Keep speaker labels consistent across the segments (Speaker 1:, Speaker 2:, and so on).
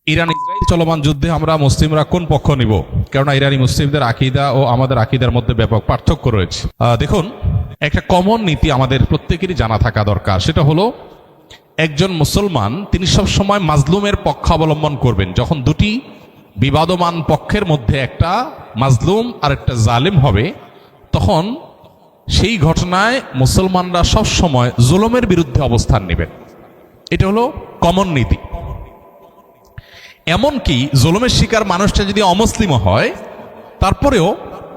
Speaker 1: Iran Israel চলমান যুদ্ধে আমরা মুসলিমরা কোন পক্ষ নিব? কেননা ইরানি মুসলিমদের আকীদা ও আমাদের আকীদার মধ্যে ব্যাপক পার্থক্য রয়েছে। দেখুন, একটা কমন নীতি আমাদের প্রত্যেকেরই জানা থাকা দরকার। সেটা হলো, একজন মুসলমান তিনি সব সময় মাজলুমের পক্ষ অবলম্বন করবেন। যখন দুটি বিবাদমান পক্ষের মধ্যে একটা মাজলুম আর একটা জালেম হবে, তখন সেই ঘটনায় মুসলমানরা সব সময় জুলুমের বিরুদ্ধে অবস্থান নেবেন। এটা হলো কমন নীতি। এমনকি জুলুমের শিকার মানুষটা যদি অমুসলিমও হয়, তারপরেও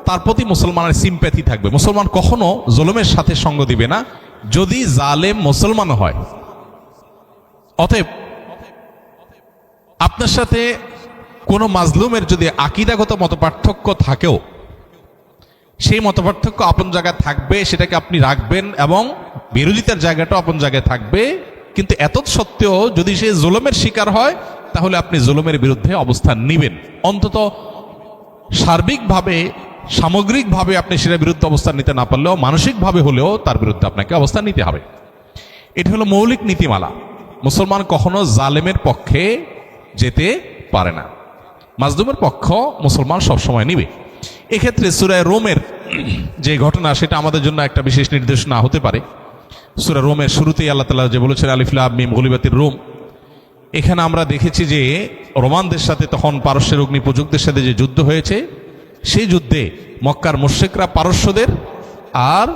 Speaker 1: তার প্রতি মুসলমানের সিম্প্যাথি থাকবে। মুসলমান কখনো জুলুমের সাথে সঙ্গ দিবে না, যদি জালেম মুসলমান হয়। অতএব আপনার সাথে কোনো মাজলুমের যদি আকীদাগত মতপার্থক্য থাকেও, সেই মতপার্থক্য আপন জায়গায় থাকবে, সেটাকে আপনি রাখবেন, এবং বিরোধিতার জায়গাটাও আপন জায়গায় থাকবে। কিন্তু এতৎ সত্ত্বেও যদি সে জুলুমের শিকার হয়, তাহলে আপনি জুলুমের বিরুদ্ধে অবস্থান নেবেন। অন্তত সার্বিকভাবে, সামগ্রিকভাবে আপনি সেটার বিরুদ্ধে অবস্থান নিতে না পারলেও মানসিকভাবে হলেও তার বিরুদ্ধে আপনাকে অবস্থান নিতে হবে। এটা হলো মৌলিক নীতিমালা। মুসলমান কখনো জালেমের পক্ষে যেতে পারে না, মাজলুমের পক্ষ মুসলমান সবসময় নিবে। এক্ষেত্রে সূরা রোমের যে ঘটনা, সেটা আমাদের জন্য একটা বিশেষ নির্দেশনা হতে পারে। সূরা রোমের শুরুতেই আল্লাহ তাআলা যে বলেছেন, আলিফ লাম মিম গুলিবাতির রোম, এখানে আমরা দেখেছি যে রোমানদের সাথে তখন পারস্যের অগ্নিপূজকদের সাথে যে যুদ্ধ হয়েছে, সেই যুদ্ধে মক্কার মুশরিকরা পারস্যদের, আর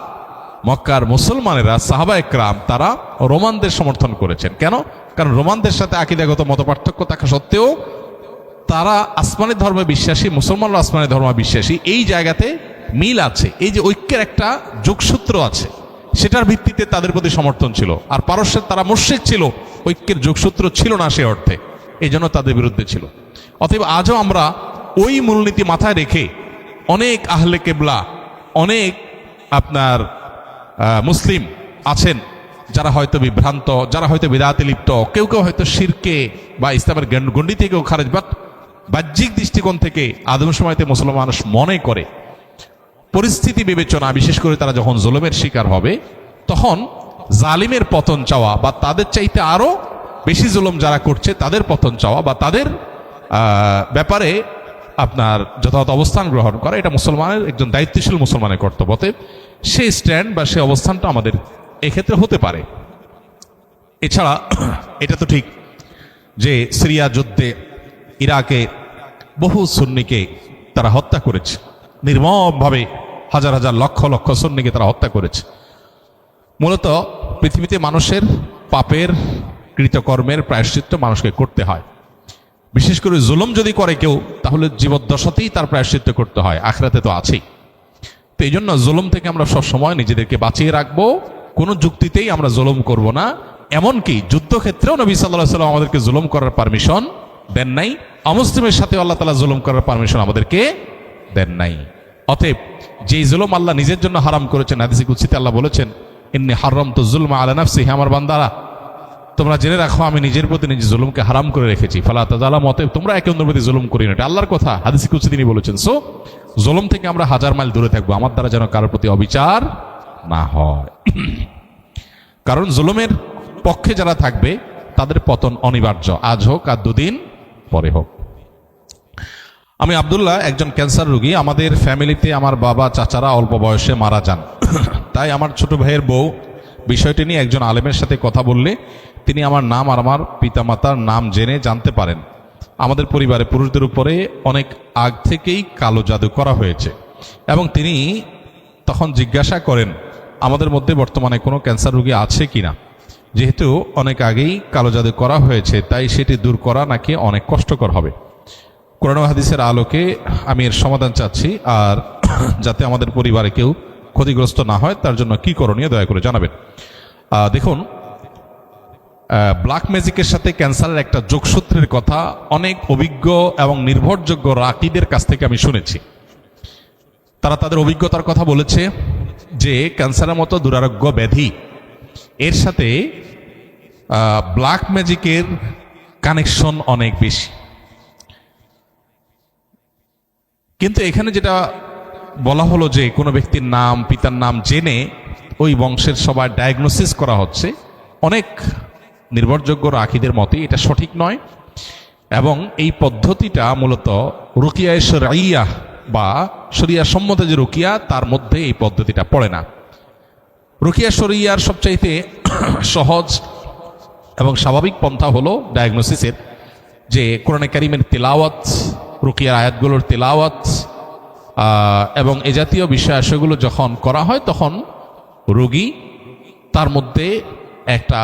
Speaker 1: মক্কার মুসলমানেরা সাহাবা একরাম তারা রোমানদের সমর্থন করেছেন। কেন? কারণ রোমানদের সাথে আকীদাগত মতপার্থক্য থাকা সত্ত্বেও তারা আসমানি ধর্মে বিশ্বাসী, মুসলমানরা আসমানি ধর্মে বিশ্বাসী। এই জায়গাতে মিল আছে, এই যে ঐক্যের একটা যোগসূত্র আছে, সেটার ভিত্তিতে তাদের প্রতি সমর্থন ছিল। আর পারস্যের তারা মুশরিক ছিল, ঐক্যের যোগসূত্র ছিল না সে অর্থে, এই জন্য তাদের বিরুদ্ধে ছিল। অতএব আজও আমরা ওই মূলনীতি মাথায় রেখে অনেক আহলে কেবলা, অনেক আপনার মুসলিম আছেন যারা হয়তো বিভ্রান্ত, যারা হয়তো বিদআতে লিপ্ত, কেউ কেউ হয়তো শিরকে বা ইসলামের গণ্ডি থেকেও খারেজ, বাট বাহ্যিক দৃষ্টিকোণ থেকে আদমশুমারিতে মুসলমান মানুষ মনে করে পরিস্থিতি বিবেচনা, বিশেষ করে তারা যখন জুলুমের শিকার হবে, তখন জালিমের পতন চাওয়া বা তাদের চাইতে আরো বেশি জুলুম যারা করছে তাদের পতন চাওয়া বা তাদের ব্যাপারে আপনার যথাযথ অবস্থান গ্রহণ করা, এটা মুসলমানের, একজন দায়িত্বশীল মুসলমানের কর্তব্য। সেই স্ট্যান্ড বা সেই অবস্থানটা আমাদের এক্ষেত্রে হতে পারে। এছাড়া এটা তো ঠিক যে সিরিয়া যুদ্ধে ইরাকে বহু সুন্নিকে তারা হত্যা করেছে, নির্মমভাবে হাজার হাজার লক্ষ লক্ষ সুন্নিকে তারা হত্যা করেছে। মূলত পৃথিবীতে মানুষের পাপের কৃতকর্মের প্রায়শ্চিত্ত মানুষকে করতে হয়। বিশেষ করে জুলুম যদি করে কেউ, তাহলে জীবদ্দশাতেই তার প্রায়শ্চিত্ত করতে হয়, আখিরাতে তো আছেই। তো এই জন্য জুলুম থেকে আমরা সবসময় নিজেদেরকে বাঁচিয়ে রাখবো, কোনো যুক্তিতেই আমরা জুলুম করব না। এমনকি যুদ্ধক্ষেত্রেও নবী সাল্লাল্লাহু আলাইহি ওয়াসাল্লাম আমাদেরকে জুলুম করার পারমিশন দেন নাই, অমুসলিমের সাথে আল্লাহ তাআলা জুলুম করার পারমিশন আমাদেরকে দেন নাই। অতএব যেই জুলুম আল্লাহ নিজের জন্য হারাম করেছেন, হাদিসে কুদসিতে আল্লাহ বলেছেন, ইন্নী হারামতু যুলমা আলা নাফসি, হে আমার বান্দারা, তোমরা জেনে রাখো আমি নিজের প্রতি নিজে জুলুমকে হারাম করে রেখেছি। ফালা তাযালামু, অতএব তোমরা একে অন্যের প্রতি জুলুম করিও না। এটা আল্লাহর কথা, হাদিসে কুদসি তিনি বলেছেন। সো জুলুম থেকে আমরা হাজার মাইল দূরে থাকবো, আমার দ্বারা যেন কারোর প্রতি অবিচার না হয়। কারণ জুলুমের পক্ষে যারা থাকবে তাদের পতন অনিবার্য, আজ হোক আর দুদিন পরে হোক। আমি আব্দুল্লাহ, একজন ক্যান্সার রোগী। আমাদের ফ্যামিলিতে আমার বাবা চাচারা অল্প বয়সে মারা যান। তাই আমার ছোট ভাইয়ের বউ বিষয়টি নিয়ে একজন আলেমের সাথে কথা বললে তিনি আমার নাম আর আমার পিতামাতার নাম জেনে জানতে পারেন আমাদের পরিবারে পুরুষদের উপরে অনেক আগ থেকেই কালো জাদু করা হয়েছে, এবং তিনি তখন জিজ্ঞাসা করেন আমাদের মধ্যে বর্তমানে কোনো ক্যান্সার রোগী আছে কিনা। যেহেতু অনেক আগেই কালো জাদু করা হয়েছে, তাই সেটি দূর করা নাকি অনেক কষ্টকর হবে। কোরআন ও হাদিসের আলোকে আমি এর সমাধান চাচ্ছি, আর যাতে আমাদের পরিবারে কেউ ক্ষতিগ্রস্ত না হয় তার জন্য কি করণীয় দয়া করে জানাবেন। দেখুন, ব্ল্যাক ম্যাজিকের সাথে ক্যান্সারের একটা যোগসূত্রের কথা অনেক অভিজ্ঞ এবং নির্ভরযোগ্য রাকিদের কাছ থেকে আমি শুনেছি। তারা তাদের অভিজ্ঞতার কথা বলেছে যে ক্যান্সারের মতো দুরারোগ্য ব্যাধি, এর সাথে ব্ল্যাক ম্যাজিকের কানেকশন অনেক বেশি। কিন্তু এখানে যেটা বলা হলো যে কোনো ব্যক্তির নাম, পিতার নাম জেনে ওই বংশের সবার ডায়াগনোসিস করা হচ্ছে, অনেক নির্ভরযোগ্য রাকিদের মতে এটা সঠিক নয়। এবং এই পদ্ধতিটা মূলত রুকিয়ায়ে শরঈয়া বা শরিয়া সম্মত যে রুকিয়া তার মধ্যে এই পদ্ধতিটা পড়ে না। রুকিয়া শরঈয়ার সবচাইতে সহজ এবং স্বাভাবিক পন্থা হলো ডায়াগনোসিসের, যে কোরআনে কারিমের তেলাওয়াত, রুকিয়ার আয়াতগুলোর তেলাওয়াত এবং এ জাতীয় বিষয়াশয়গুলো যখন করা হয় তখন রোগী তার মধ্যে একটা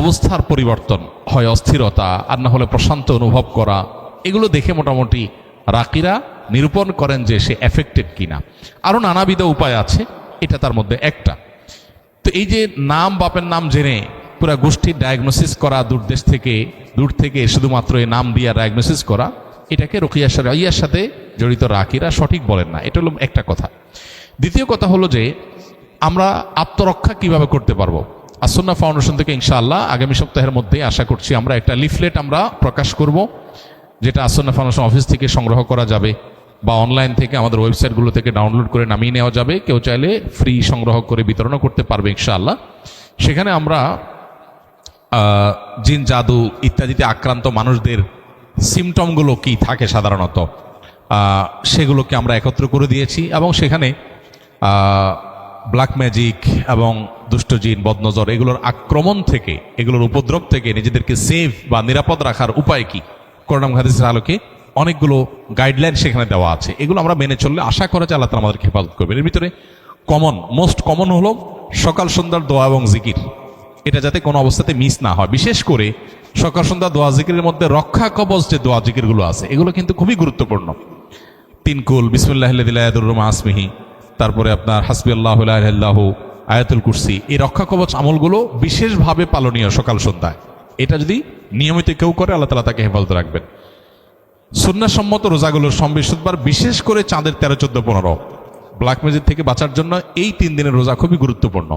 Speaker 1: অবস্থার পরিবর্তন হয়, অস্থিরতা আর না হলে প্রশান্ত অনুভব করা, এগুলো দেখে মোটামুটি রাকিরা নিরূপণ করেন যে সে এফেক্টেড কিনা। আরও নানাবিধ উপায় আছে, এটা তার মধ্যে একটা। তো এই যে নাম বাপের নাম জেনে পুরা গোষ্ঠীর ডায়াগনোসিস করা, দূর থেকে শুধুমাত্র এই নাম দিয়ে ডায়াগনোসিস করা, এটাকে রুকিয়া শরঈয়ার সাথে জড়িত রাকিরা সঠিক বলেন না। এটা হলো একটা কথা। দ্বিতীয় কথা হলো যে আমরা আত্মরক্ষা কিভাবে করতে পারবো। আসুন্নাহ ফাউন্ডেশন থেকে ইনশাআল্লাহ আগামী সপ্তাহের মধ্যে আশা করছি আমরা একটা লিফলেট আমরা প্রকাশ করব, যেটা আসুন্নাহ ফাউন্ডেশন অফিস থেকে সংগ্রহ করা যাবে বা অনলাইন থেকে আমাদের ওয়েবসাইটগুলো থেকে ডাউনলোড করে নামিয়ে নেওয়া যাবে। কেউ চাইলে ফ্রি সংগ্রহ করে বিতরণও করতে পারবে ইনশাআল্লাহ। সেখানে আমরা জিন, জাদু ইত্যাদিতে আক্রান্ত মানুষদের সিমটমগুলো কি থাকে সাধারণত সেগুলোকে আমরা একত্র করে দিয়েছি এবং সেখানে ব্ল্যাক ম্যাজিক এবং দুষ্ট জিন, বদনজর এগুলোর আক্রমণ থেকে, এগুলোর উপদ্রব থেকে নিজেদেরকে সেফ বা নিরাপদ রাখার উপায় কি, কোরআন হাদিসের আলোকে অনেকগুলো গাইডলাইন সেখানে দেওয়া আছে। এগুলো আমরা মেনে চললে আশা করা যায় আল্লাহ তাআলা আমাদেরকে হেফাজত করবেন। এর ভিতরে মোস্ট কমন হলো সকাল সন্ধ্যার দোয়া এবং জিকির, এটা যাতে কোনো অবস্থাতে মিস না হয়। বিশেষ করে সকাল সন্ধ্যা দোয়া জিকিরের মধ্যে রক্ষা কবচ যে দোয়া জিকিরগুলো আছে এগুলো কিন্তু খুবই গুরুত্বপূর্ণ। তিনকুল, বিসমিল্লাহিল্লাযী লা ইয়াদুররু মা ইসমিহি, তারপরে আপনার হাসবিয়াল্লাহু লা ইলাহা ইল্লাহু, আয়াতুল কুরসি, এই রক্ষা কবচ আমলগুলো বিশেষভাবে পালনীয় সকাল সন্ধ্যায়। এটা যদি নিয়মিত কেউ করে আল্লাহ তাআলা তাকে হেফাজত রাখবেন। সুন্নাহসম্মত রোজাগুলোর সম্বিশুদ্ধবার, বিশেষ করে চাঁদের 13, 14, 15 ব্ল্যাক ম্যাজিক থেকে বাঁচার জন্য এই 3 দিনের রোজা খুবই গুরুত্বপূর্ণ।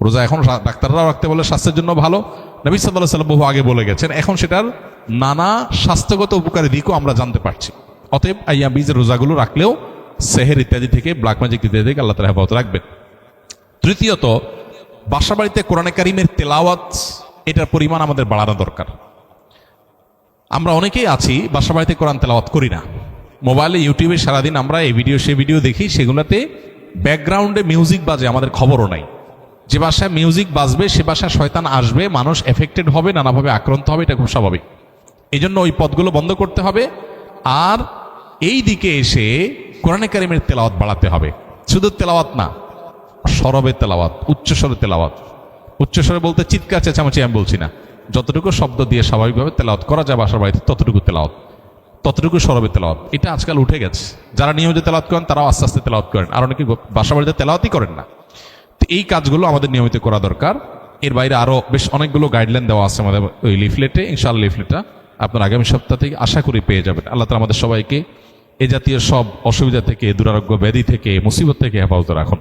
Speaker 1: রোজা এখন ডাক্তাররাও রাখতে বলে স্বাস্থ্যের জন্য ভালো, নবী সাল্লাল্লাহু আলাইহি ওয়াসাল্লাম বহু আগে বলে গেছেন। এখন সেটার নানা স্বাস্থ্যগত উপকারী দিকও আমরা জানতে পারছি। অতএব আইয়াম বীজের রোজাগুলো রাখলেও সেহের ইত্যাদি থেকে, ব্ল্যাক ম্যাজিক ইত্যাদি থেকে আল্লাহ তাআলা হেফাজত রাখবেন। তৃতীয়ত, বাসা বাড়িতে কোরআনে কারিমের তেলাওয়াত, এটার পরিমাণ আমাদের বাড়ানো দরকার। আমরা অনেকেই আছি বাসা বাড়িতে কোরআন তেলাওয়াত করি না, মোবাইলে ইউটিউবে সারাদিন আমরা এই ভিডিও সে ভিডিও দেখি, সেগুলোতে ব্যাকগ্রাউন্ডে মিউজিক বাজে, আমাদের খবরও নাই। যে বাসায় মিউজিক বাজবে সে বাসায় শয়তান আসবে, মানুষ এফেক্টেড হবে, নানাভাবে আক্রান্ত হবে, এটা খুব স্বাভাবিক। এই জন্য ওই পথগুলো বন্ধ করতে হবে। আর এই দিকে এসে কোরআনে কারিমের তেলাওয়াত বাড়াতে হবে। শুধু তেলাওয়াত না, সরবে তেলাওয়াত, উচ্চস্বরে তেলাওয়াত। উচ্চস্বরে বলতে চিৎকার চেঁচামেচি আমি বলছি না, যতটুকু শব্দ দিয়ে স্বাভাবিকভাবে তেলাওয়াত করা যায় বাসার বাড়িতে ততটুকু তেলাওয়াত, ততটুকু সরবে তেলাওয়াত। এটা আজকাল উঠে গেছে। যারা নিয়মিত তেলাওয়াত করেন তারাও আস্তে আস্তে তেলাওয়াত করেন, আর অনেকে বাসা বাড়িতে তেলাওয়াতই করেন না। তো এই কাজগুলো আমাদের নিয়মিত করা দরকার। এর বাইরে আরও বেশ অনেকগুলো গাইডলাইন দেওয়া আছে আমাদের ওই লিফলেটে। ইনশাআল্লাহ লিফলেটটা আপনার আগামী সপ্তাহ থেকে আশা করি পেয়ে যাবেন। আল্লাহ তাআলা আমাদের সবাইকে এ জাতীয় সব অসুবিধা থেকে, দুরারোগ্য ব্যাধি থেকে, মুসিবত থেকে হেফাজত রাখুন।